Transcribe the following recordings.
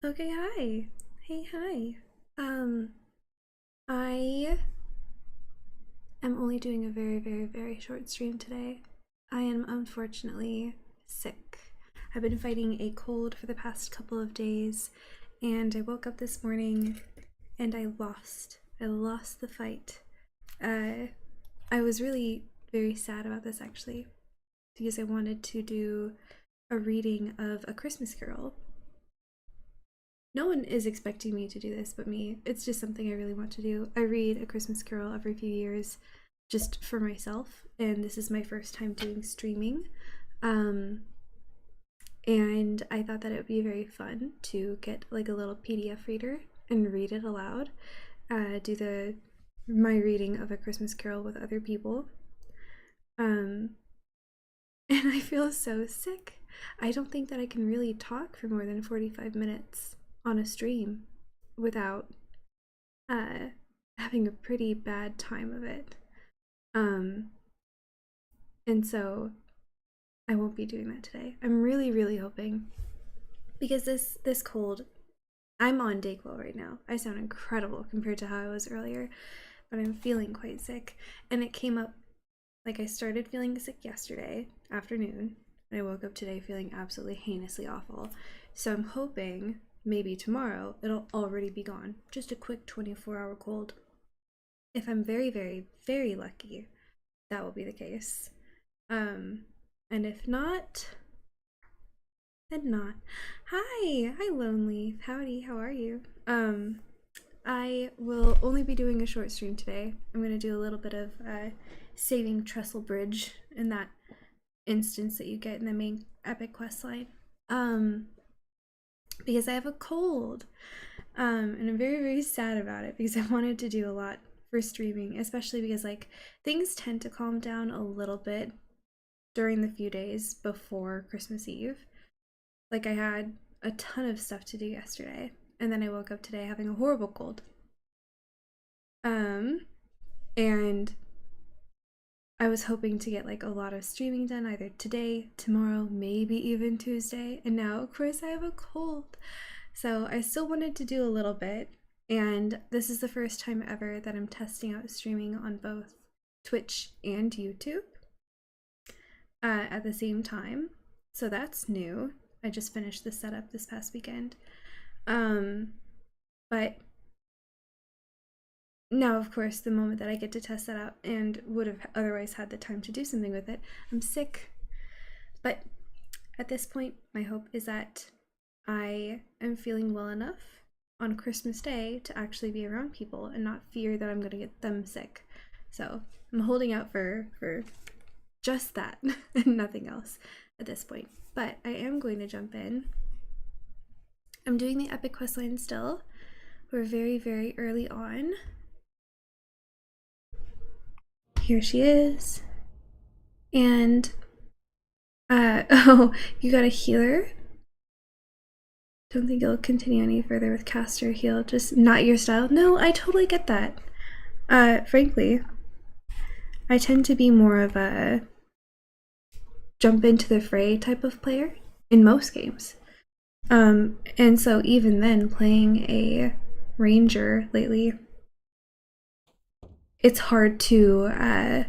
Okay, hi. Hey, hi. I am only doing a very short stream today. I am unfortunately sick. I've been fighting a cold for the past couple of days, and I woke up this morning and I lost. I lost the fight. I was really very sad about this actually, because I wanted to do a reading of A Christmas Carol. No one is expecting me to do this but me. It's just something I really want to do. I read A Christmas Carol every few years just for myself, and this is my first time doing streaming. And I thought that it would be very fun to get like a little PDF reader and read it aloud. Do my reading of A Christmas Carol with other people. And I feel so sick. I don't think that I can really talk for more than 45 minutes on a stream without having a pretty bad time of it. And so I won't be doing that today. I'm really hoping, because this cold, I'm on Dayquil right now. I sound incredible compared to how I was earlier, but I'm feeling quite sick. And it came up, like I started feeling sick yesterday afternoon, and I woke up today feeling absolutely heinously awful. So I'm hoping maybe tomorrow it'll already be gone. Just a quick 24-hour cold. If I'm very lucky, that will be the case. And if not, then not. Hi, Lonely. Howdy, how are you? I will only be doing a short stream today. I'm gonna do a little bit of saving Trestle Bridge in that instance that you get in the main epic quest line. Because I have a cold. And I'm very sad about it because I wanted to do a lot for streaming, especially because like things tend to calm down a little bit during the few days before Christmas Eve. Like I had a ton of stuff to do yesterday, and then I woke up today having a horrible cold. And I was hoping to get like a lot of streaming done either today, tomorrow, maybe even Tuesday, and now of course I have a cold. So I still wanted to do a little bit, and this is the first time ever that I'm testing out streaming on both Twitch and YouTube at the same time. So that's new. I just finished the setup this past weekend. But now, of course, the moment that I get to test that out and would have otherwise had the time to do something with it, I'm sick. But at this point, my hope is that I am feeling well enough on Christmas Day to actually be around people and not fear that I'm going to get them sick. So I'm holding out for just that and nothing else at this point. But I am going to jump in. I'm doing the epic questline still. We're very early on. Here she is. And oh, you got a healer? Don't think it'll continue any further with caster heal. Just not your style. No, I totally get that. Frankly, I tend to be more of a jump into the fray type of player in most games. And so even then, playing a ranger lately, it's hard to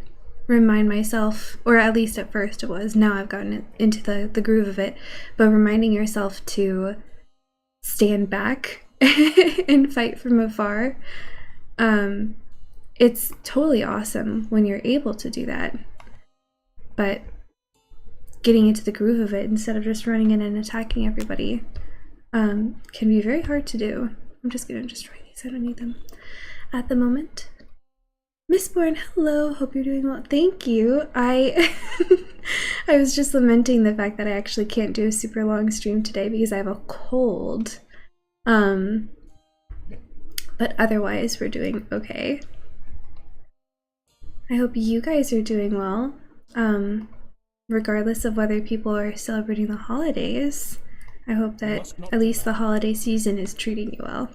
remind myself, or at least at first it was, now I've gotten into the groove of it, but reminding yourself to stand back and fight from afar. It's totally awesome when you're able to do that, but getting into the groove of it instead of just running in and attacking everybody can be very hard to do. I'm just gonna destroy these. I don't need them at the moment. Mistborn, hello, hope you're doing well. Thank you. I was just lamenting the fact that I actually can't do a super long stream today because I have a cold. But otherwise we're doing okay. I hope you guys are doing well. Regardless of whether people are celebrating the holidays, I hope that at least the holiday season is treating you well.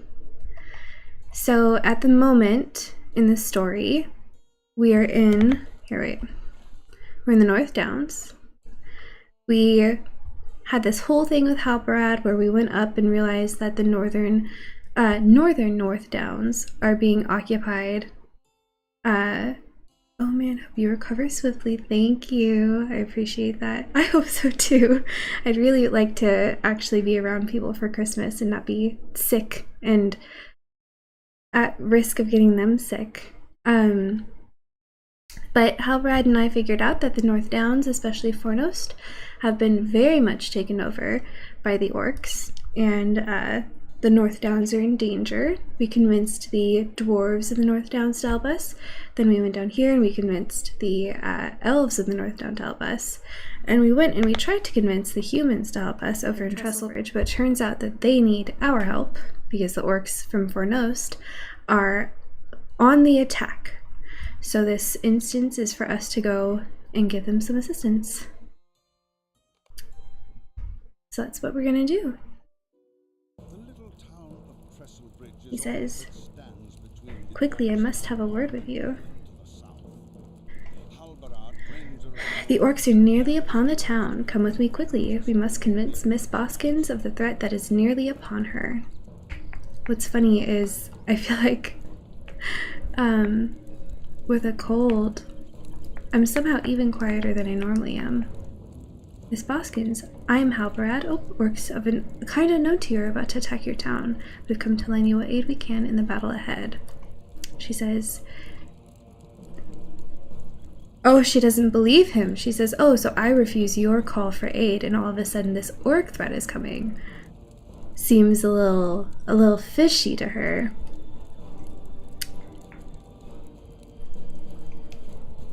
So at the moment in the story, we are in, we're in the North Downs. We had this whole thing with Halperad where we went up and realized that the northern North Downs are being occupied. Oh man, hope you recover swiftly. Thank you. I appreciate that. I hope so too. I'd really like to actually be around people for Christmas and not be sick and at risk of getting them sick. But Halbrad and I figured out that the North Downs, especially Fornost, have been very much taken over by the orcs, and the North Downs are in danger. We convinced the dwarves of the North Downs to help us. Then we went down here and we convinced the elves of the North Downs to help us. And we went and we tried to convince the humans to help us over in Trestlebridge, but it turns out that they need our help because the orcs from Fornost are on the attack. So this instance is for us to go and give them some assistance. So that's what we're gonna do. He says, "Quickly, I must have a word with you. The orcs are nearly upon the town. Come with me quickly. We must convince Miss Boskins of the threat that is nearly upon her." What's funny is I feel like with a cold, I'm somehow even quieter than I normally am. "Miss Boskins, I am Halperad. Orcs of a kind unknown to you are about to attack your town. We've come to lend you what aid we can in the battle ahead." She says, oh, she doesn't believe him. She says, "Oh, so I refuse your call for aid, and all of a sudden this orc threat is coming." Seems a little fishy to her.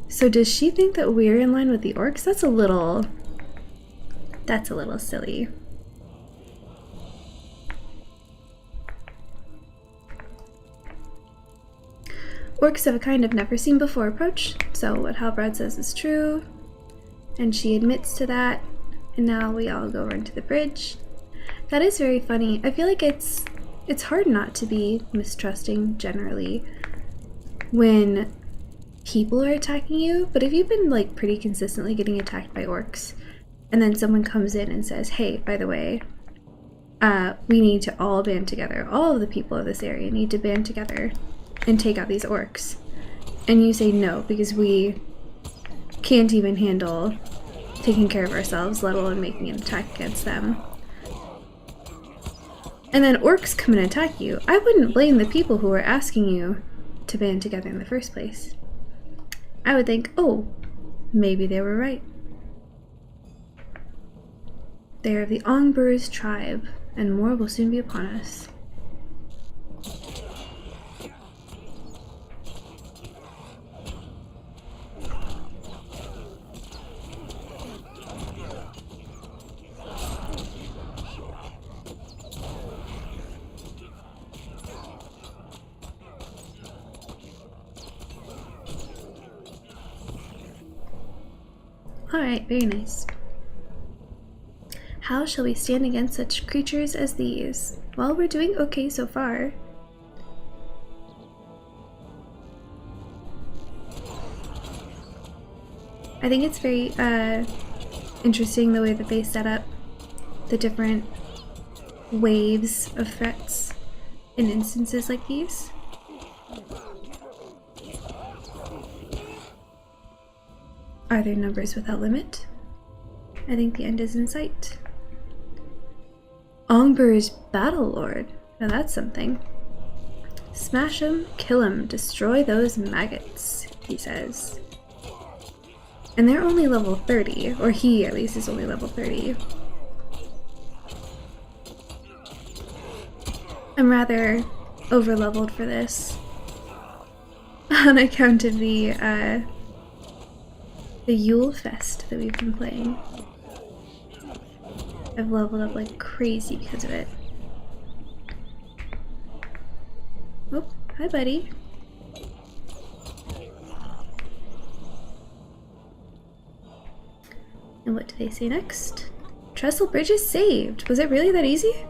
So does she think that we're in line with the orcs? That's a little silly. Orcs of a kind I've never seen before approach, so what Halbrad says is true, and she admits to that, and now we all go over to the bridge. That is very funny. I feel like it's hard not to be mistrusting generally when people are attacking you, but if you've been like pretty consistently getting attacked by orcs, and then someone comes in and says, "Hey, by the way, we need to all band together. All of the people of this area need to band together and take out these orcs." And you say no because we can't even handle taking care of ourselves, let alone making an attack against them. And then orcs come and attack you. I wouldn't blame the people who are asking you to band together in the first place. I would think, oh, maybe they were right. They are of the Ongbur's tribe, and more will soon be upon us. Alright, very nice. How shall we stand against such creatures as these? Well, we're doing okay so far. I think it's very interesting the way that they set up the different waves of threats in instances like these. Are there numbers without limit? I think the end is in sight. Ongbur's Battle Lord. Now that's something. Smash him, kill him, destroy those maggots, he says. And they're only level 30, or he at least is only level 30. I'm rather over-leveled for this on account of the Yule Fest that we've been playing. I've leveled up like crazy because of it. Oh, hi buddy. And what do they say next? Trestlebridge is saved. Was it really that easy?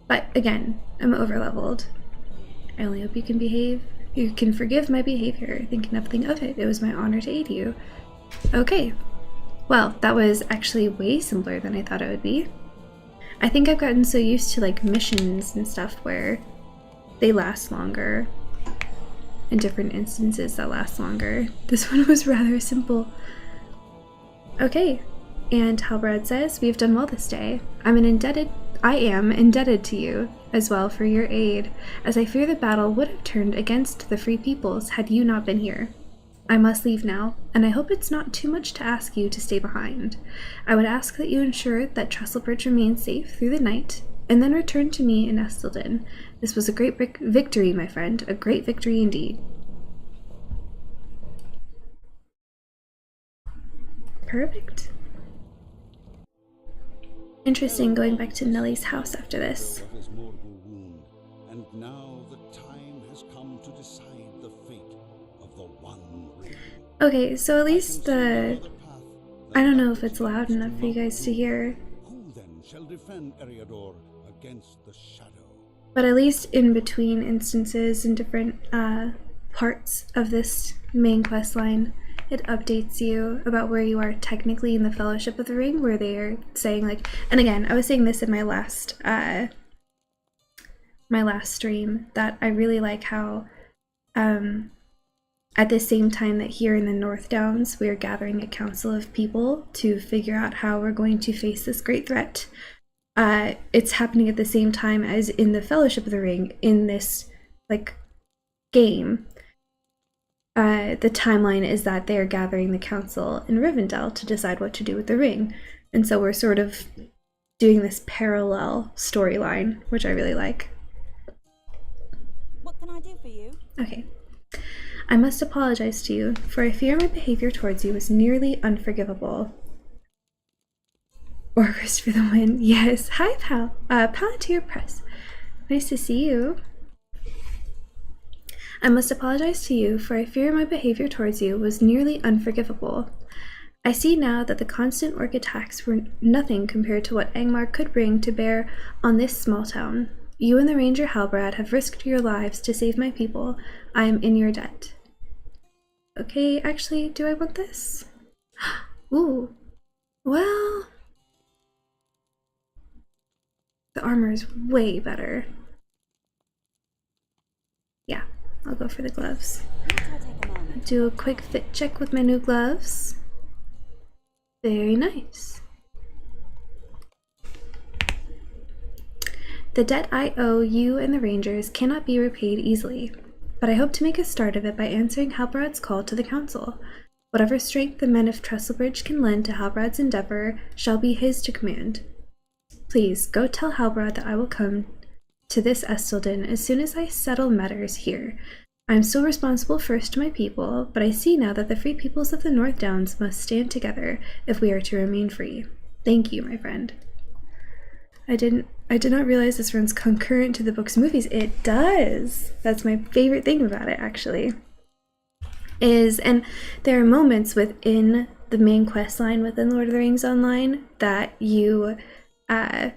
But again, I'm over-leveled. I only hope you can behave. You can forgive my behavior. Think nothing of it. It was my honor to aid you. Okay. Well, that was actually way simpler than I thought it would be. I think I've gotten so used to like missions and stuff where they last longer, and different instances that last longer. This one was rather simple. Okay, and Halbrad says, "We've done well this day. I am indebted to you as well for your aid, as I fear the battle would have turned against the free peoples had you not been here. I must leave now, and I hope it's not too much to ask you to stay behind. I would ask that you ensure that Trestlebridge remains safe through the night, and then return to me in Estelden. This was a great victory, my friend, a great victory indeed." Perfect. Interesting going back to Nellie's house after this. And now the time has come to decide the fate of the One Ring. Okay, so at least I don't know if it's loud enough for you guys to hear. Who then shall defend Eriador against the shadow? But at least in between instances and different parts of this main quest line, it updates you about where you are technically in the Fellowship of the Ring, where they are saying like, and again, I was saying this in my last stream, that I really like how at the same time that here in the North Downs we are gathering a council of people to figure out how we're going to face this great threat, it's happening at the same time as in the Fellowship of the Ring in this like game. The timeline is that they are gathering the council in Rivendell to decide what to do with the ring, and so we're sort of doing this parallel storyline, which I really like. What can I do for you? Okay. "I must apologize to you, for I fear my behavior towards you was nearly unforgivable." Or Christopher the Wind. Yes. Hi, pal. Palantir Press. Nice to see you. "I must apologize to you, for I fear my behavior towards you was nearly unforgivable. I see now that the constant orc attacks were nothing compared to what Angmar could bring to bear on this small town. You and the Ranger Halbrad have risked your lives to save my people. I am in your debt." Okay, actually, do I want this? Ooh. Well, the armor is way better. Yeah, I'll go for the gloves. Do a quick fit check with my new gloves. Very nice. "The debt I owe you and the Rangers cannot be repaid easily, but I hope to make a start of it by answering Halbrad's call to the council. Whatever strength the men of Trestlebridge can lend to Halbrad's endeavor shall be his to command. Please go tell Halbrad that I will come to this Estelden as soon as I settle matters here. I am still responsible first to my people, but I see now that the free peoples of the North Downs must stand together if we are to remain free. Thank you, my friend." I did not realize this runs concurrent to the books and movies. It does. That's my favorite thing about it, actually. And there are moments within the main quest line within Lord of the Rings Online that you, how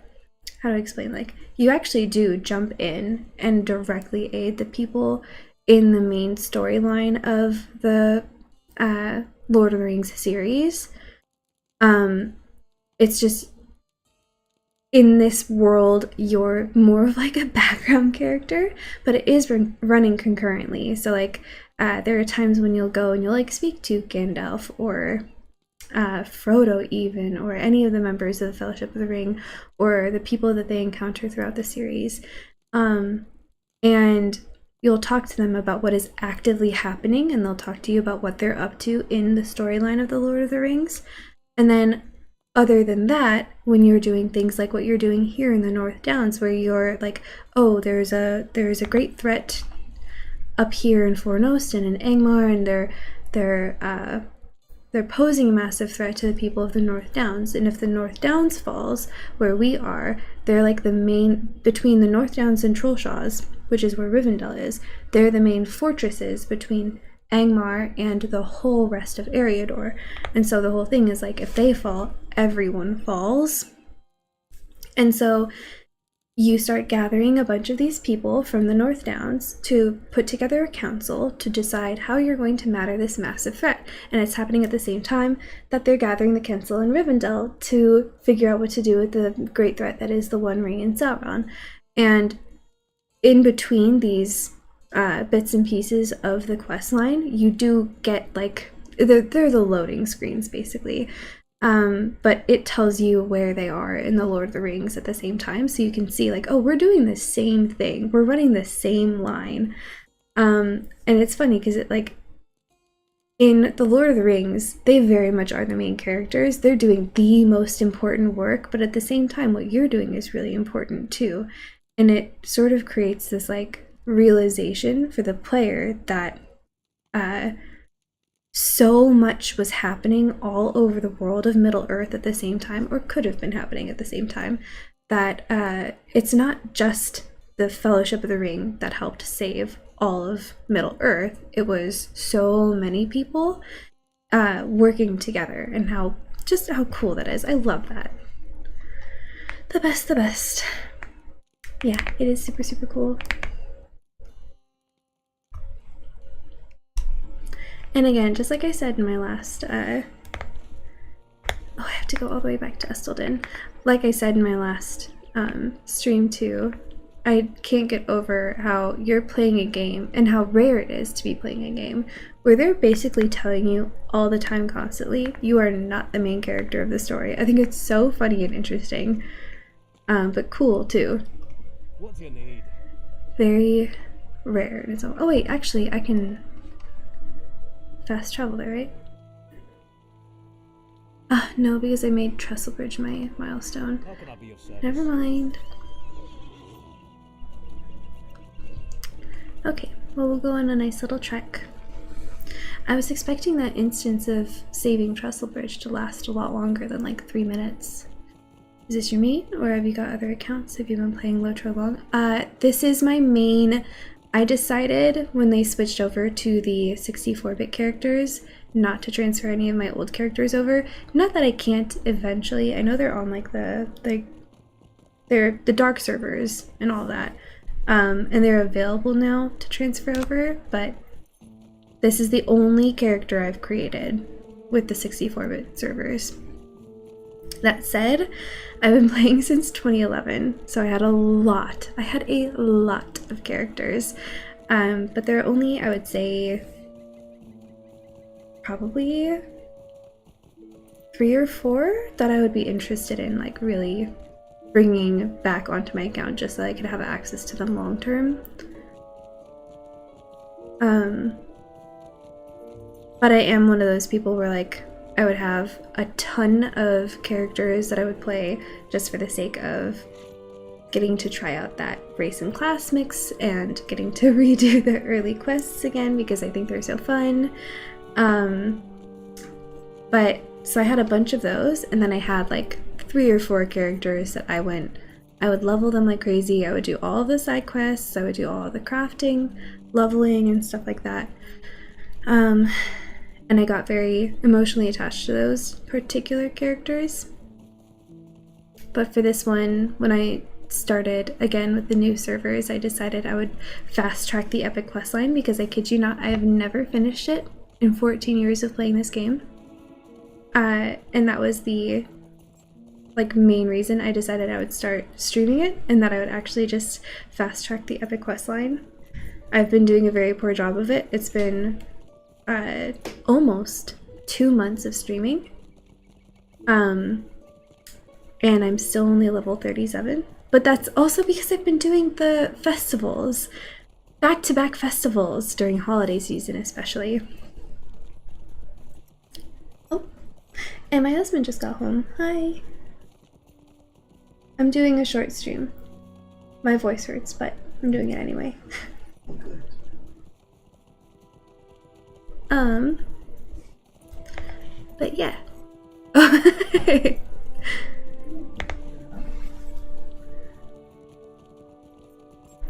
do I explain? Like, you actually do jump in and directly aid the people in the main storyline of the Lord of the Rings series. It's just, in this world, you're more of like a background character, but it is running concurrently. So like, there are times when you'll go and you'll like speak to Gandalf or Frodo even, or any of the members of the Fellowship of the Ring, or the people that they encounter throughout the series. And you'll talk to them about what is actively happening, and they'll talk to you about what they're up to in the storyline of the Lord of the Rings. And then other than that, when you're doing things like what you're doing here in the North Downs, where you're like, oh, there's a great threat up here in Fornoston and Angmar, and they're posing a massive threat to the people of the North Downs. And if the North Downs falls, where we are, they're like the main, between the North Downs and Trollshaws, which is where Rivendell is, they're the main fortresses between Angmar and the whole rest of Eriador. And so the whole thing is like, if they fall, everyone falls. And so you start gathering a bunch of these people from the North Downs to put together a council to decide how you're going to matter this massive threat. And it's happening at the same time that they're gathering the council in Rivendell to figure out what to do with the great threat that is the One Ring in Sauron. And in between these bits and pieces of the quest line, you do get like they're the loading screens basically. But it tells you where they are in the Lord of the Rings at the same time, so you can see like, oh, we're doing the same thing, we're running the same line. And it's funny because it like in the Lord of the Rings, they very much are the main characters. They're doing the most important work, but at the same time, what you're doing is really important too. And it sort of creates this like realization for the player that so much was happening all over the world of Middle Earth at the same time, or could have been happening at the same time, that it's not just the Fellowship of the Ring that helped save all of Middle Earth. It was so many people working together, and how cool that is. I love that. The best, the best. Yeah, it is super, super cool. And again, just like I said in my last, I have to go all the way back to Estelden. Like I said in my last stream too, I can't get over how you're playing a game, and how rare it is to be playing a game, where they're basically telling you all the time constantly, you are not the main character of the story. I think it's so funny and interesting, but cool too. What do you need? Very rare. Oh wait, actually I can fast travel there, right? No, because I made Trestlebridge my milestone. How can I be of service? Never mind. Okay, well, we'll go on a nice little trek. I was expecting that instance of saving Trestlebridge to last a lot longer than like 3 minutes. Is this your main, or have you got other accounts? Have you been playing LOTRO long? This is my main. I decided when they switched over to the 64-bit characters not to transfer any of my old characters over. Not that I can't eventually. I know they're on like they're the dark servers and all that, and they're available now to transfer over. But this is the only character I've created with the 64-bit servers. That said, I've been playing since 2011, so I had a lot of characters, but there are only, I would say, probably 3 or 4 that I would be interested in like really bringing back onto my account, just so I could have access to them long term. But I am one of those people where like I would have a ton of characters that I would play just for the sake of getting to try out that race and class mix and getting to redo the early quests again because I think they're so fun. But so I had a bunch of those, and then I had like 3 or 4 characters that I would level them like crazy. I would do all of the side quests, I would do all of the crafting, leveling, and stuff like that. And I got very emotionally attached to those particular characters. But for this one, when I started again with the new servers, I decided I would fast track the epic questline because I kid you not, I have never finished it in 14 years of playing this game. And that was the like main reason I decided I would start streaming it, and that I would actually just fast track the epic questline. I've been doing a very poor job of it. It's been almost 2 months of streaming, and I'm still only level 37, but that's also because I've been doing the festivals, back-to-back festivals during holiday season especially. Oh, and my husband just got home. Hi. I'm doing a short stream. My voice hurts, but I'm doing it anyway. But yeah.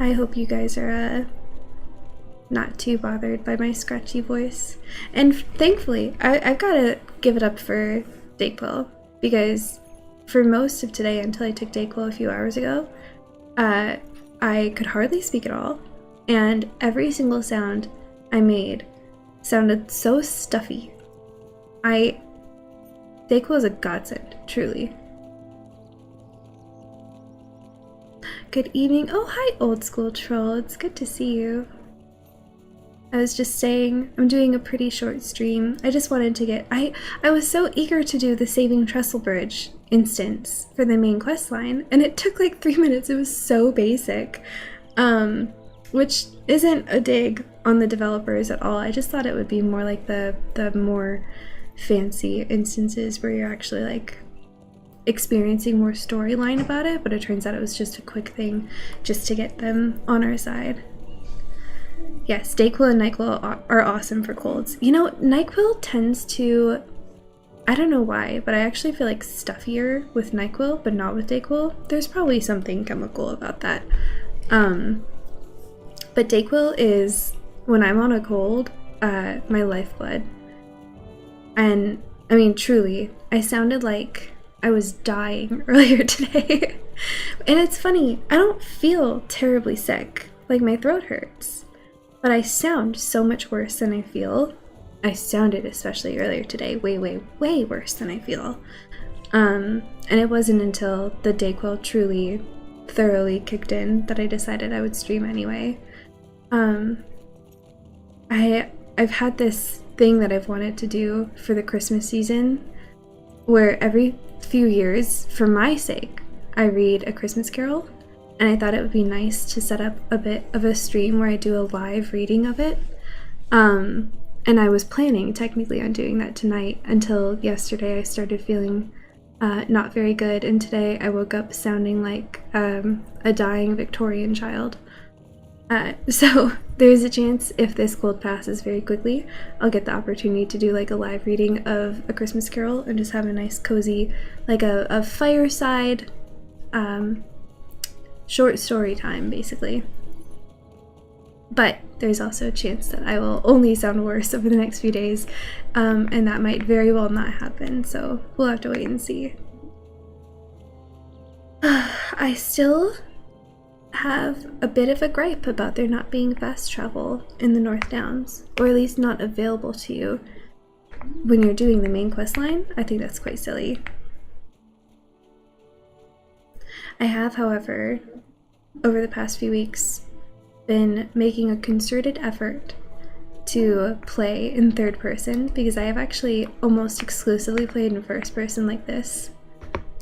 I hope you guys are not too bothered by my scratchy voice. And thankfully, I've got to give it up for Dayquil, because for most of today, until I took Dayquil a few hours ago, I could hardly speak at all, and every single sound I made sounded so stuffy. Dayquil is a godsend, truly. Good evening. Oh, hi, old school troll. It's good to see you. I was just saying, I'm doing a pretty short stream. I just wanted to get... I was so eager to do the Saving Trestlebridge instance for the main quest line, and it took like 3 minutes. It was so basic, which isn't a dig on the developers at all. I just thought it would be more like the more fancy instances where you're actually like experiencing more storyline about it, but it turns out it was just a quick thing just to get them on our side. Yes, Dayquil and NyQuil are awesome for colds. You know, NyQuil tends to, I don't know why, but I actually feel like stuffier with NyQuil, but not with Dayquil. There's probably something chemical about that. But Dayquil is, when I'm on a cold, my lifeblood. And, I mean, truly, I sounded like I was dying earlier today. And it's funny, I don't feel terribly sick. Like, my throat hurts. But I sound so much worse than I feel. I sounded, especially earlier today, way, way, way worse than I feel. And it wasn't until the Dayquil truly, thoroughly kicked in that I decided I would stream anyway. I've had this thing that I've wanted to do for the Christmas season, where every few years, for my sake, I read A Christmas Carol. And I thought it would be nice to set up a bit of a stream where I do a live reading of it. And I was planning technically on doing that tonight until yesterday I started feeling not very good, and today I woke up sounding like a dying Victorian child. So there's a chance if this cold passes very quickly, I'll get the opportunity to do like a live reading of A Christmas Carol and just have a nice cozy, like a fireside short story time, basically. But there's also a chance that I will only sound worse over the next few days, and that might very well not happen, so we'll have to wait and see. I still have a bit of a gripe about there not being fast travel in the North Downs, or at least not available to you when you're doing the main quest line. I think that's quite silly. I have, however, over the past few weeks, been making a concerted effort to play in third person, because I have actually almost exclusively played in first person like this.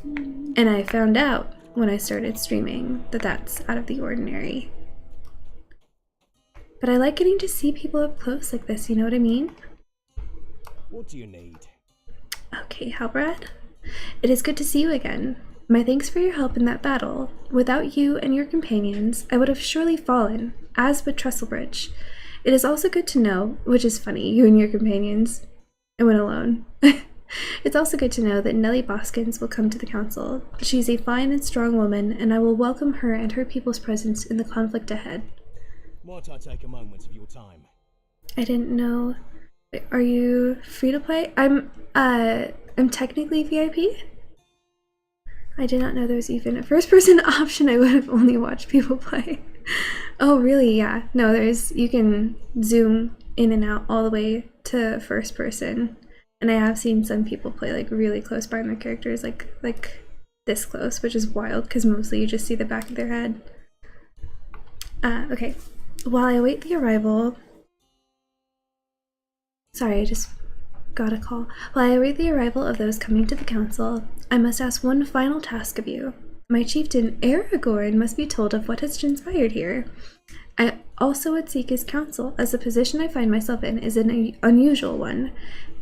And I found out when I started streaming that that's out of the ordinary. But I like getting to see people up close like this, you know what I mean? What do you need? Okay, Halbrad. It is good to see you again. My thanks for your help in that battle. Without you and your companions, I would have surely fallen, as would Trestlebridge. It is also good to know, which is funny, you and your companions. I went alone. It's also good to know that Nellie Boskins will come to the council. She is a fine and strong woman, and I will welcome her and her people's presence in the conflict ahead. Might I take a moment of your time? I didn't know. Are you free to play? I'm technically VIP? I did not know there was even a first-person option. I would have only watched people play. Oh, really? Yeah. No, you can zoom in and out all the way to first person. And I have seen some people play like really close by their characters, like this close, which is wild because mostly you just see the back of their head. Okay. While I await the arrival... Sorry, I just got a call. While I await the arrival of those coming to the council, I must ask one final task of you. My chieftain, Aragorn, must be told of what has transpired here. I also would seek his counsel, as the position I find myself in is an unusual one.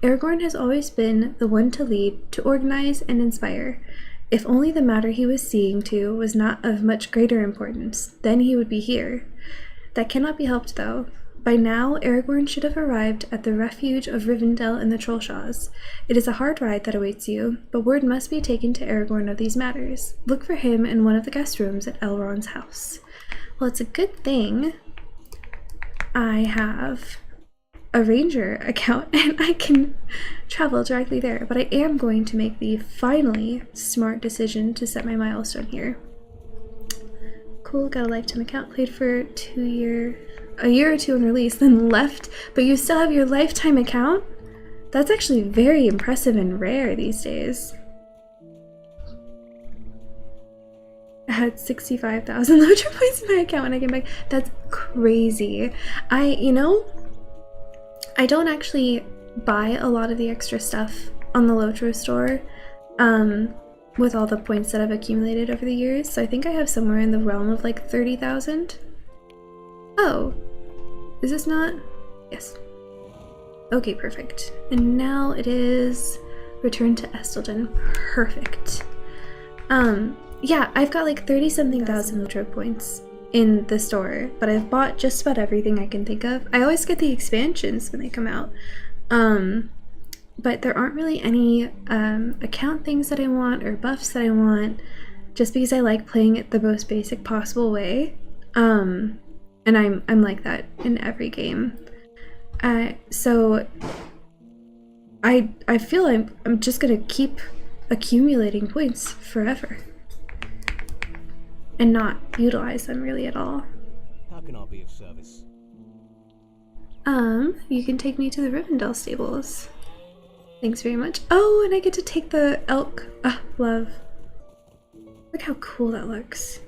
Aragorn has always been the one to lead, to organize, and inspire. If only the matter he was seeing to was not of much greater importance, then he would be here. That cannot be helped, though. By now, Aragorn should have arrived at the refuge of Rivendell in the Trollshaws. It is a hard ride that awaits you, but word must be taken to Aragorn of these matters. Look for him in one of the guest rooms at Elrond's house. Well, it's a good thing I have a ranger account and I can travel directly there, but I am going to make the finally smart decision to set my milestone here. cool. Got a lifetime account. Played for a year or two on release, then left, but you still have your lifetime account? That's actually very impressive and rare these days. I had 65,000 LOTRO points in my account when I came back. That's crazy. I don't actually buy a lot of the extra stuff on the LOTRO store with all the points that I've accumulated over the years, so I think I have somewhere in the realm of like 30,000. Oh, is this not? Yes. Okay, perfect. And now it is return to Estelden. Perfect. Yeah, I've got like 30-something thousand LOTRO points in the store, but I've bought just about everything I can think of. I always get the expansions when they come out. But there aren't really any account things that I want or buffs that I want, just because I like playing it the most basic possible way. And I'm like that in every game. So I feel I'm just gonna keep accumulating points forever and not utilize them really at all. How can I be of service? You can take me to the Rivendell stables. Thanks very much. Oh, and I get to take the elk. Ah, love. Look how cool that looks.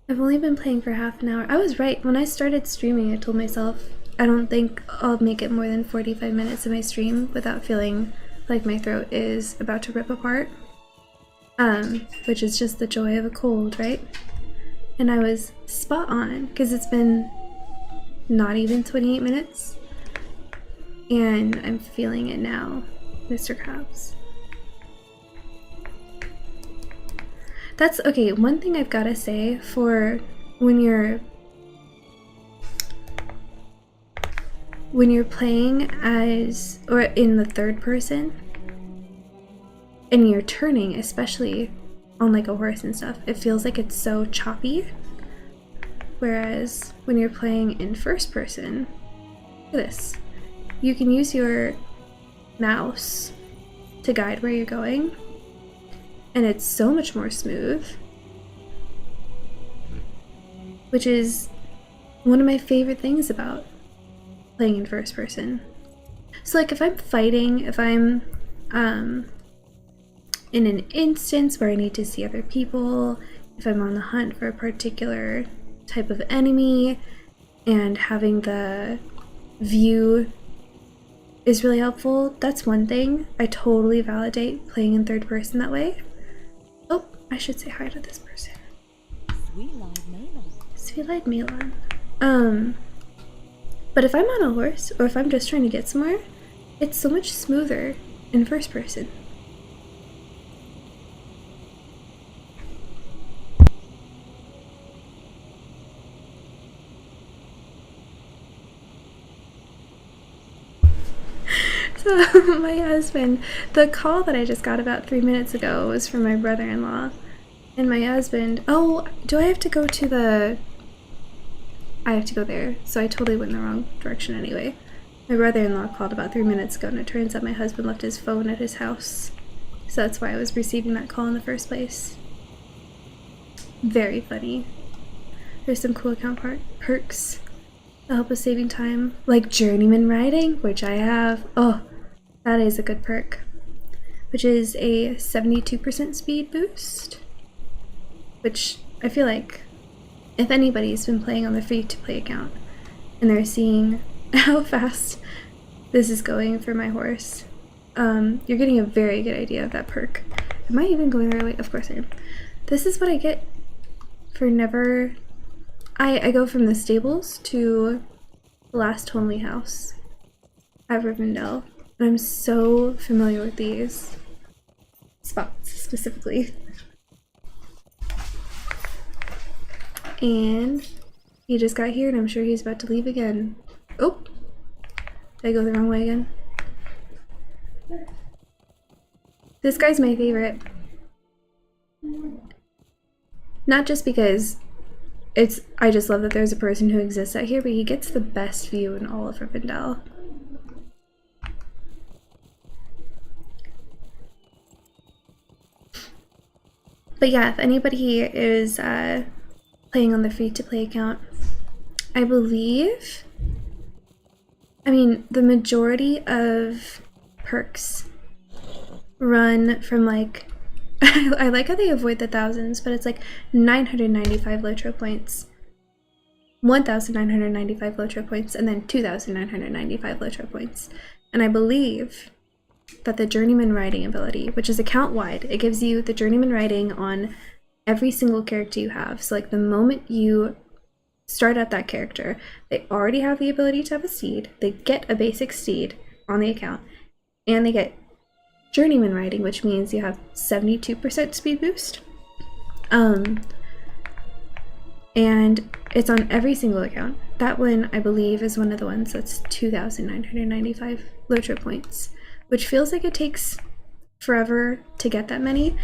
I've only been playing for half an hour. I was right. When I started streaming, I told myself I don't think I'll make it more than 45 minutes of my stream without feeling like my throat is about to rip apart. Which is just the joy of a cold, right? And I was spot on, because it's been not even 28 minutes. And I'm feeling it now, Mr. Krabs. That's okay. One thing I've got to say for when you're playing as, or in the third person, and you're turning, especially on like a horse and stuff, it feels like it's so choppy. Whereas when you're playing in first person, look at this. You can use your mouse to guide where you're going, and it's so much more smooth, which is one of my favorite things about playing in first person. So like if I'm fighting, if I'm in an instance where I need to see other people, if I'm on the hunt for a particular type of enemy, and having the view is really helpful, that's one thing. I totally validate playing in third person that way. Oh, I should say hi to this person. Sweet-eyed Milan. Sweet-eyed Milan. But if I'm on a horse, or if I'm just trying to get somewhere, it's so much smoother in first person. So my husband, the call that I just got about 3 minutes ago was from my brother-in-law. And my husband, oh, do I have to go to the... I have to go there, so I totally went in the wrong direction anyway. My brother-in-law called about 3 minutes ago, and it turns out my husband left his phone at his house. So that's why I was receiving that call in the first place. Very funny. There's some cool account perks that help with saving time, like journeyman riding, which I have. Oh, that is a good perk. Which is a 72% speed boost. Which I feel like if anybody's been playing on the free-to-play account and they're seeing how fast this is going for my horse, you're getting a very good idea of that perk. Am I even going the right way? Of course I am. This is what I get for never... I go from the stables to the last homely house at Rivendell. And I'm so familiar with these spots specifically. And he just got here and I'm sure he's about to leave again. Oh! Did I go the wrong way again? This guy's my favorite. Not just because I just love that there's a person who exists out here, but he gets the best view in all of Rivendell. But yeah, if anybody is playing on the free-to-play account, I believe, I mean, the majority of perks run from like, I like how they avoid the thousands, but it's like 995 LOTRO points, 1,995 LOTRO points, and then 2,995 LOTRO points. And I believe that the journeyman riding ability, which is account wide, it gives you the journeyman riding on every single character you have. So like the moment you start up that character, they already have the ability to have a steed, they get a basic steed on the account, and they get journeyman riding, which means you have 72% speed boost. And it's on every single account. That one, I believe, is one of the ones that's 2,995 LOTRO points, which feels like it takes forever to get that many.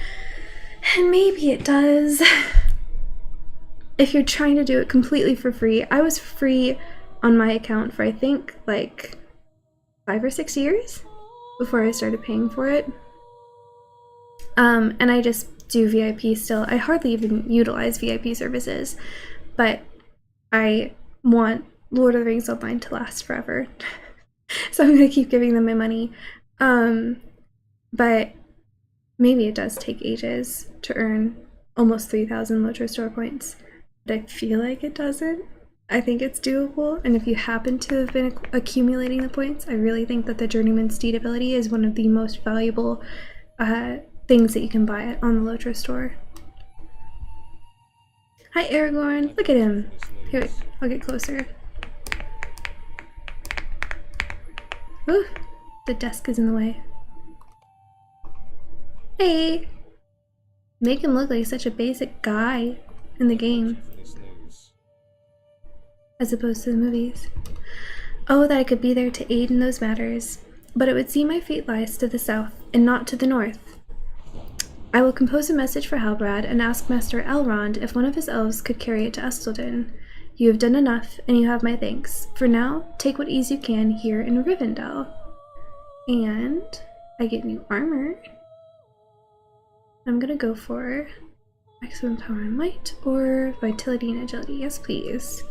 And maybe it does. If you're trying to do it completely for free. I was free on my account for I think like 5 or 6 years before I started paying for it. And I just do VIP still. I hardly even utilize VIP services, but I want Lord of the Rings Online to last forever. So I'm gonna keep giving them my money. But maybe it does take ages to earn almost 3,000 LOTRO store points, but I feel like it doesn't. I think it's doable, and if you happen to have been accumulating the points, I really think that the Journeyman Steed ability is one of the most valuable things that you can buy on the LOTRO store. Hi Aragorn, look at him. Here, I'll get closer. Ooh, the desk is in the way. Hey! Make him look like such a basic guy in the game, as opposed to the movies. Oh, that I could be there to aid in those matters, but it would seem my fate lies to the south, and not to the north. I will compose a message for Halbrand and ask Master Elrond if one of his elves could carry it to Estelden. You have done enough, and you have my thanks. For now, take what ease you can here in Rivendell. And I get new armor. I'm gonna go for maximum power and might, or vitality and agility. Yes, please.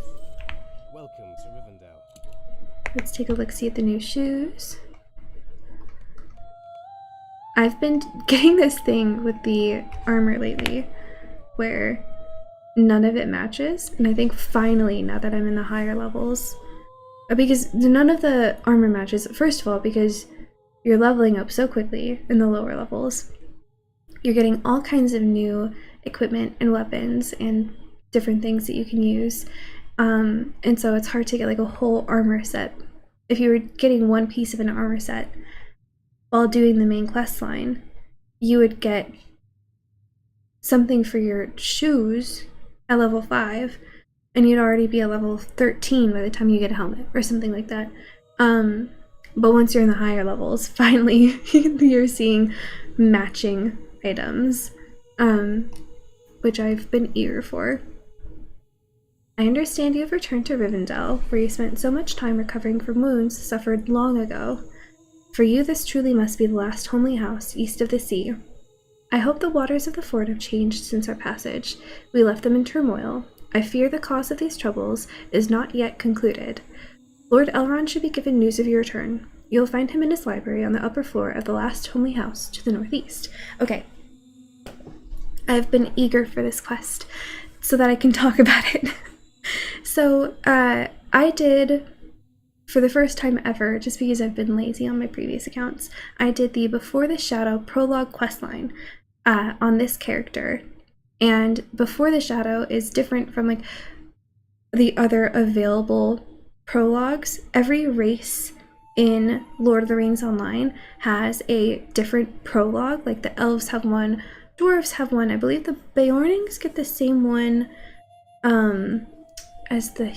Welcome to Rivendell. Let's take a look-see at the new shoes. I've been getting this thing with the armor lately, where none of it matches, and I think finally, now that I'm in the higher levels, because none of the armor matches, first of all, because you're leveling up so quickly in the lower levels. You're getting all kinds of new equipment and weapons and different things that you can use, and so it's hard to get like a whole armor set. If you were getting one piece of an armor set while doing the main quest line, you would get something for your shoes at level 5, and you'd already be at level 13 by the time you get a helmet or something like that. But once you're in the higher levels, finally you're seeing matching items, which I've been eager for. I understand you have returned to Rivendell, where you spent so much time recovering from wounds suffered long ago. For you, this truly must be the last homely house east of the sea. I hope the waters of the ford have changed since our passage. We left them in turmoil. I fear the cause of these troubles is not yet concluded. Lord Elrond should be given news of your return. You'll find him in his library on the upper floor of the last homely house to the northeast. Okay. I've been eager for this quest so that I can talk about it. So, I did, for the first time ever, just because I've been lazy on my previous accounts, I did the Before the Shadow prologue questline on this character. And Before the Shadow is different from like the other available prologues. Every race in Lord of the Rings Online has a different prologue. Like the elves have one, dwarves have one. I believe the Beornings get the same one as the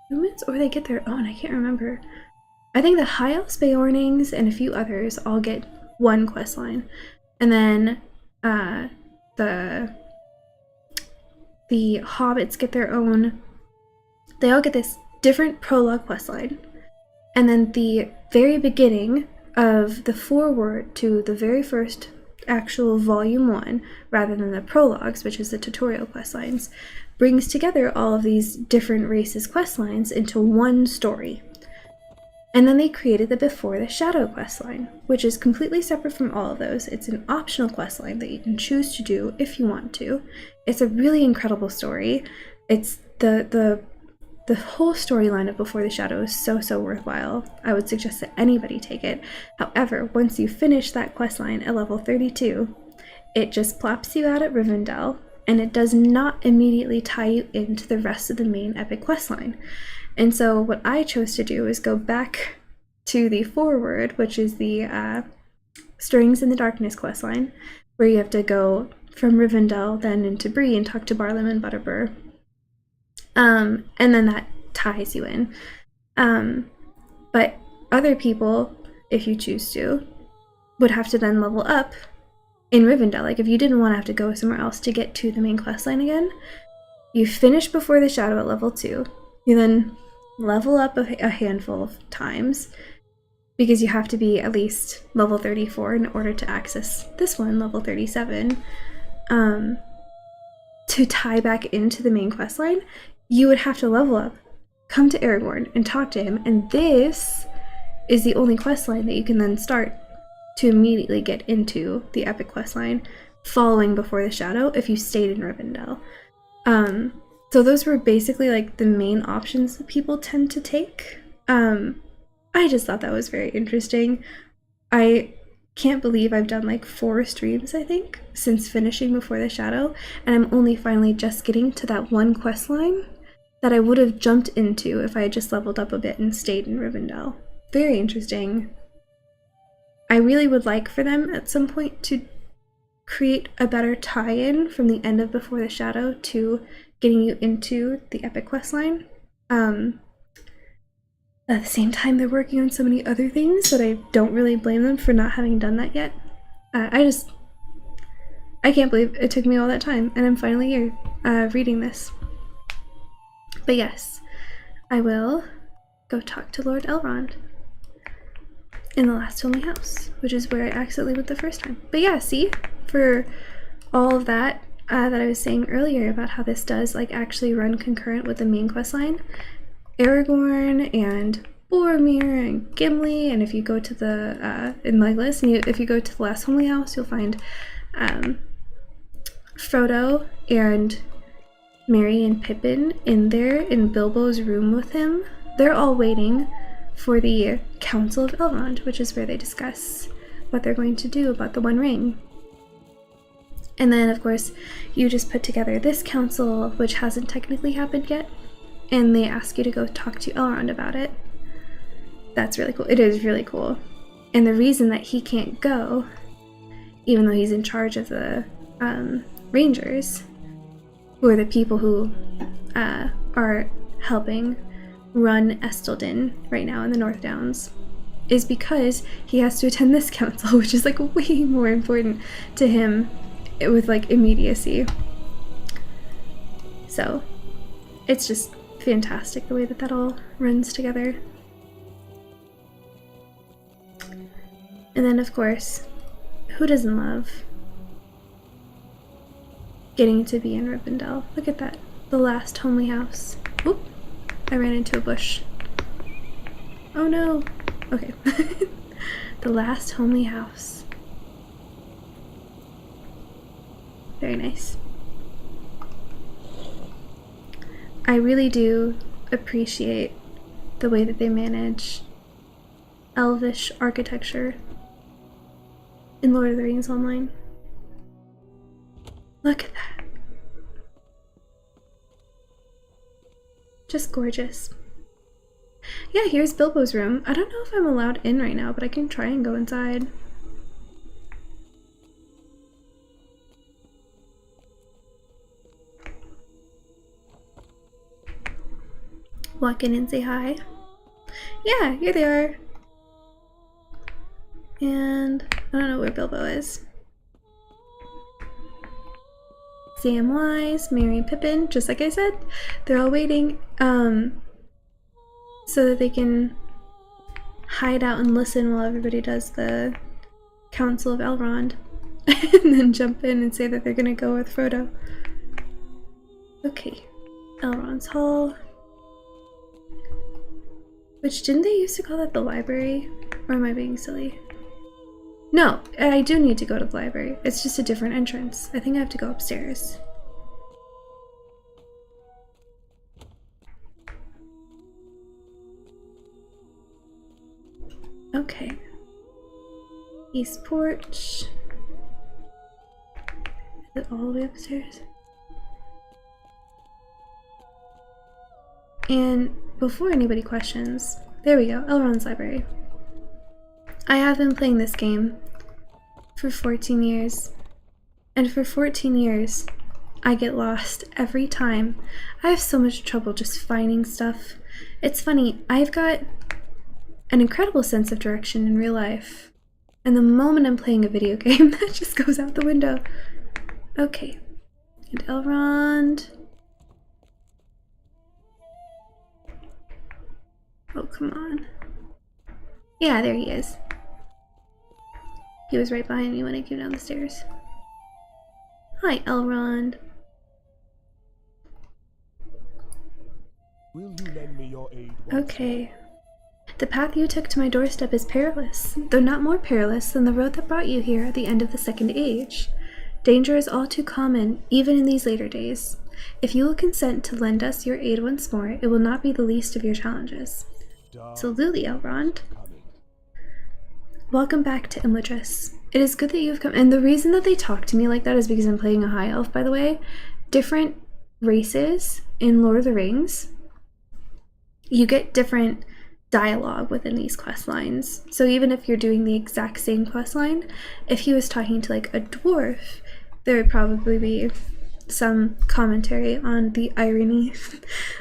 humans, or they get their own. I can't remember. I think the High Elves, Beornings, and a few others all get one quest line, and then the hobbits get their own. They all get this different prologue quest line, and then the very beginning of the foreword to the very first actual volume 1 rather than the prologues, which is the tutorial quest lines, brings together all of these different races quest lines into one story. And then they created the Before the Shadow questline, which is completely separate from all of those. It's an optional questline that you can choose to do if you want to. It's a really incredible story. It's the whole storyline of Before the Shadow is so worthwhile. I would suggest that anybody take it. However, once you finish that questline at level 32, it just plops you out at Rivendell, and it does not immediately tie you into the rest of the main epic questline. And so what I chose to do is go back to the forward, which is the Stirrings in the Darkness questline, where you have to go from Rivendell then into Bree and talk to Barlam and Butterbur. And then that ties you in. But other people, if you choose to, would have to then level up in Rivendell. Like if you didn't want to have to go somewhere else to get to the main questline again, you finish Before the Shadow at level 2. You then level up a handful of times, because you have to be at least level 34 in order to access this one, level 37. To tie back into the main questline, you would have to level up, come to Aragorn and talk to him, and this is the only questline that you can then start to immediately get into the epic questline following Before the Shadow if you stayed in Rivendell. So those were basically like the main options that people tend to take. I just thought that was very interesting. I can't believe I've done like 4 streams, I think, since finishing Before the Shadow, and I'm only finally just getting to that one quest line that I would have jumped into if I had just leveled up a bit and stayed in Rivendell. Very interesting. I really would like for them at some point to create a better tie-in from the end of Before the Shadow to getting you into the epic questline. At the same time, they're working on so many other things that I don't really blame them for not having done that yet. I can't believe it took me all that time, and I'm finally here reading this. But yes, I will go talk to Lord Elrond in the last Homely House, which is where I accidentally went the first time. But yeah, see, for all of that that I was saying earlier about how this does like actually run concurrent with the main quest line, Aragorn and Boromir and Gimli, and if you go to the in my list, and if you go to the last Homely House, you'll find Frodo and Merry and Pippin in there in Bilbo's room with him. They're all waiting for the Council of Elrond, which is where they discuss what they're going to do about the One Ring. And then, of course, you just put together this council, which hasn't technically happened yet, and they ask you to go talk to Elrond about it. That's really cool. It is really cool. And the reason that he can't go, even though he's in charge of the Rangers, who are the people who are helping run Estelden right now in the North Downs, is because he has to attend this council, which is like way more important to him with like immediacy. So it's just fantastic the way that all runs together. And then of course, who doesn't love getting to be in Rivendell? Look at that, the last Homely House. Oop, I ran into a bush. Oh no. Okay. The last Homely House. Very nice. I really do appreciate the way that they manage Elvish architecture in Lord of the Rings Online. Look at that. Just gorgeous. Yeah, here's Bilbo's room. I don't know if I'm allowed in right now, but I can try and go inside. Walk in and say hi. Yeah, here they are. And I don't know where Bilbo is. Samwise, Merry and Pippin, just like I said, they're all waiting so that they can hide out and listen while everybody does the Council of Elrond. and then jump in and say that they're gonna go with Frodo. Okay, Elrond's Hall. Which, didn't they used to call that the library? Or am I being silly? No, I do need to go to the library. It's just a different entrance. I think I have to go upstairs. Okay. East porch. Is it all the way upstairs? And before anybody questions, there we go, Elrond's Library. I have been playing this game for 14 years, and for 14 years, I get lost every time. I have so much trouble just finding stuff. It's funny, I've got an incredible sense of direction in real life, and the moment I'm playing a video game, that just goes out the window. Okay, and Elrond. Oh, come on. Yeah, there he is. He was right behind me when I came down the stairs. Hi, Elrond. Will you lend me your aid? Okay. The path you took to my doorstep is perilous, though not more perilous than the road that brought you here at the end of the Second Age. Danger is all too common, even in these later days. If you will consent to lend us your aid once more, it will not be the least of your challenges. Absolutely, Elrond. Welcome back to Imladris. It is good that you have come, and the reason that they talk to me like that is because I'm playing a high elf, by the way. Different races in Lord of the Rings, you get different dialogue within these quest lines. So even if you're doing the exact same quest line, if he was talking to like a dwarf, there would probably be some commentary on the irony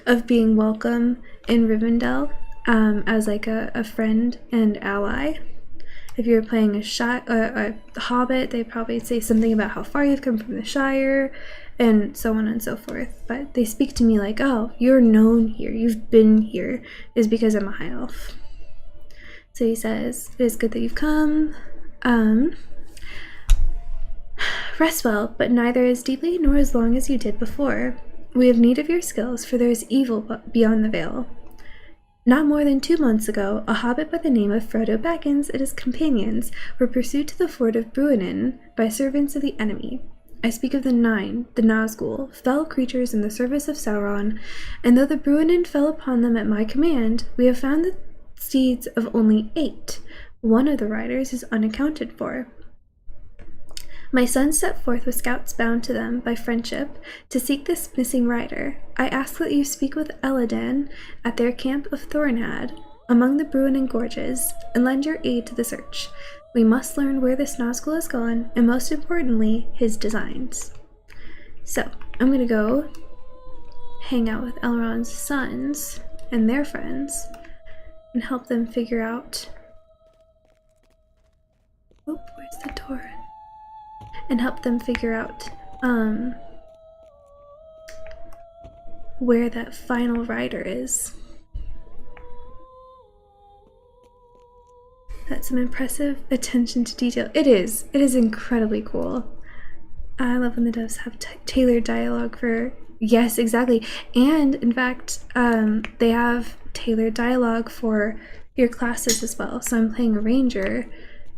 of being welcome in Rivendell as like a friend and ally. If you're playing a hobbit, they probably say something about how far you've come from the Shire, and so on and so forth. But they speak to me like, oh, you're known here, you've been here, is because I'm a high elf. So he says, it is good that you've come. Rest well, but neither as deeply nor as long as you did before. We have need of your skills, for there is evil beyond the veil. Not more than 2 months ago, a hobbit by the name of Frodo Baggins and his companions were pursued to the ford of Bruinen by servants of the enemy. I speak of the Nine, the Nazgul, fell creatures in the service of Sauron, and though the Bruinen fell upon them at my command, we have found the steeds of only 8. One of the riders is unaccounted for. My sons set forth with scouts bound to them by friendship to seek this missing rider. I ask that you speak with Elladan at their camp of Thornhad, among the Bruinen gorges, and lend your aid to the search. We must learn where this Nazgul has gone, and most importantly, his designs. So, I'm gonna go hang out with Elrond's sons and their friends, and help them figure out... Oh, where's the door? And help them figure out where that final rider is. That's some impressive attention to detail. It is incredibly cool. I love when the devs have tailored dialogue for, yes, exactly. And in fact, they have tailored dialogue for your classes as well. So I'm playing a ranger,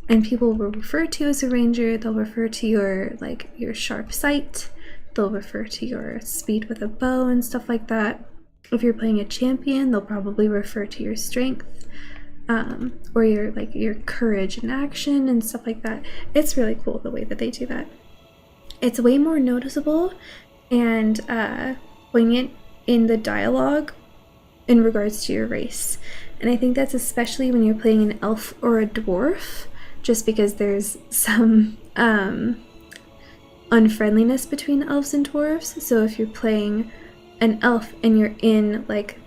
and people will refer to you as a ranger. They'll refer to your sharp sight. They'll refer to your speed with a bow and stuff like that. If you're playing a champion, they'll probably refer to your strength, or your courage in action and stuff like that. It's really cool the way that they do that. It's way more noticeable and poignant in the dialogue in regards to your race. And I think that's especially when you're playing an elf or a dwarf, just because there's some unfriendliness between elves and dwarves. So if you're playing an elf and you're in like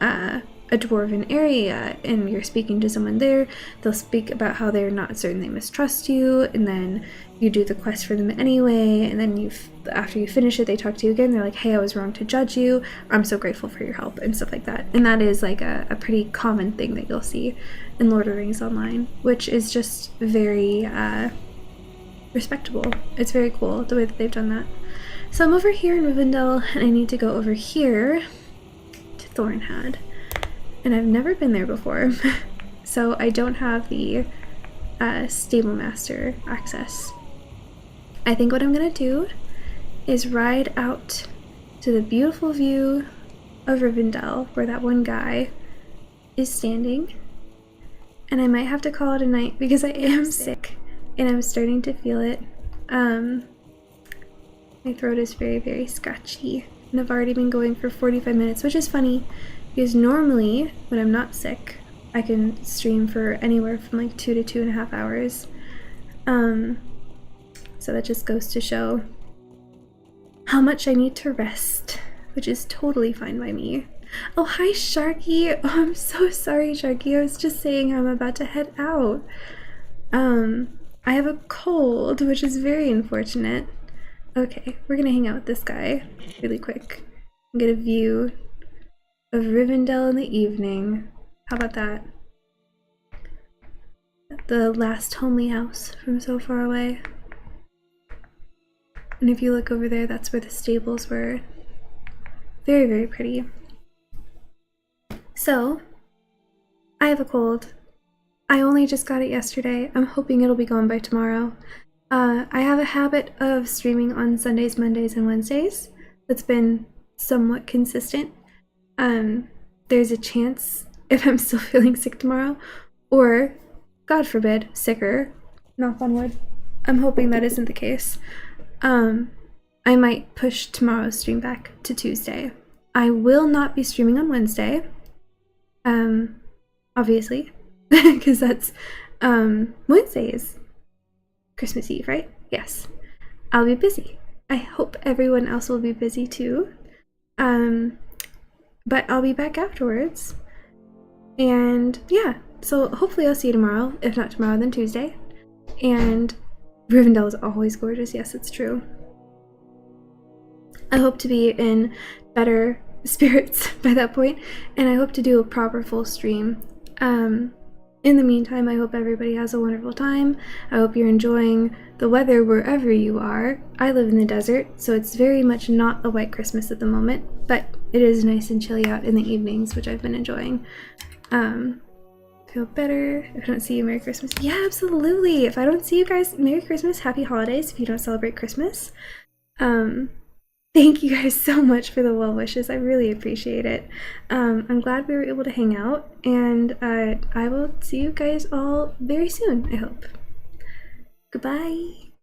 a dwarven area and you're speaking to someone there, they'll speak about how they're not certain, they mistrust you, and then you do the quest for them anyway, and then after you finish it, they talk to you again. They're like, hey, I was wrong to judge you, I'm so grateful for your help, and stuff like that. And that is like a pretty common thing that you'll see in Lord of the Rings Online, which is just very respectable. It's very cool the way that they've done that. So I'm over here in Rivendell, and I need to go over here to Thornhad. And I've never been there before, so I don't have the stable master access. I think what I'm gonna do is ride out to the beautiful view of Rivendell where that one guy is standing, and I might have to call it a night because I am sick and I'm starting to feel it. My throat is very, very scratchy, and I've already been going for 45 minutes, which is funny because normally when I'm not sick I can stream for anywhere from like 2 to 2.5 hours. So that just goes to show how much I need to rest, which is totally fine by me. Oh, hi Sharky. Oh, I'm so sorry, Sharky. I was just saying I'm about to head out. I have a cold, which is very unfortunate. Okay, we're gonna hang out with this guy really quick and get a view of Rivendell in the evening. How about that? The last homely house from so far away. And if you look over there, that's where the stables were. Very, very pretty. So, I have a cold. I only just got it yesterday. I'm hoping it'll be gone by tomorrow. I have a habit of streaming on Sundays, Mondays, and Wednesdays. That's been somewhat consistent. There's a chance, if I'm still feeling sick tomorrow, or, God forbid, sicker, knock on wood, I'm hoping that isn't the case, I might push tomorrow's stream back to Tuesday. I will not be streaming on Wednesday, obviously, because that's, Wednesday is Christmas Eve, right? Yes. I'll be busy. I hope everyone else will be busy too. But I'll be back afterwards. And yeah, so hopefully I'll see you tomorrow. If not tomorrow, then Tuesday. And Rivendell is always gorgeous. Yes, it's true. I hope to be in better spirits by that point, and I hope to do a proper full stream. In the meantime, I hope everybody has a wonderful time. I hope you're enjoying the weather wherever you are. I live in the desert, so it's very much not a white Christmas at the moment, but it is nice and chilly out in the evenings, which I've been enjoying. Feel better. If I don't see you, Merry Christmas. Yeah, absolutely. If I don't see you guys, Merry Christmas, Happy Holidays if you don't celebrate Christmas. Thank you guys so much for the well wishes. I really appreciate it. I'm glad we were able to hang out, and I will see you guys all very soon, I hope. Goodbye.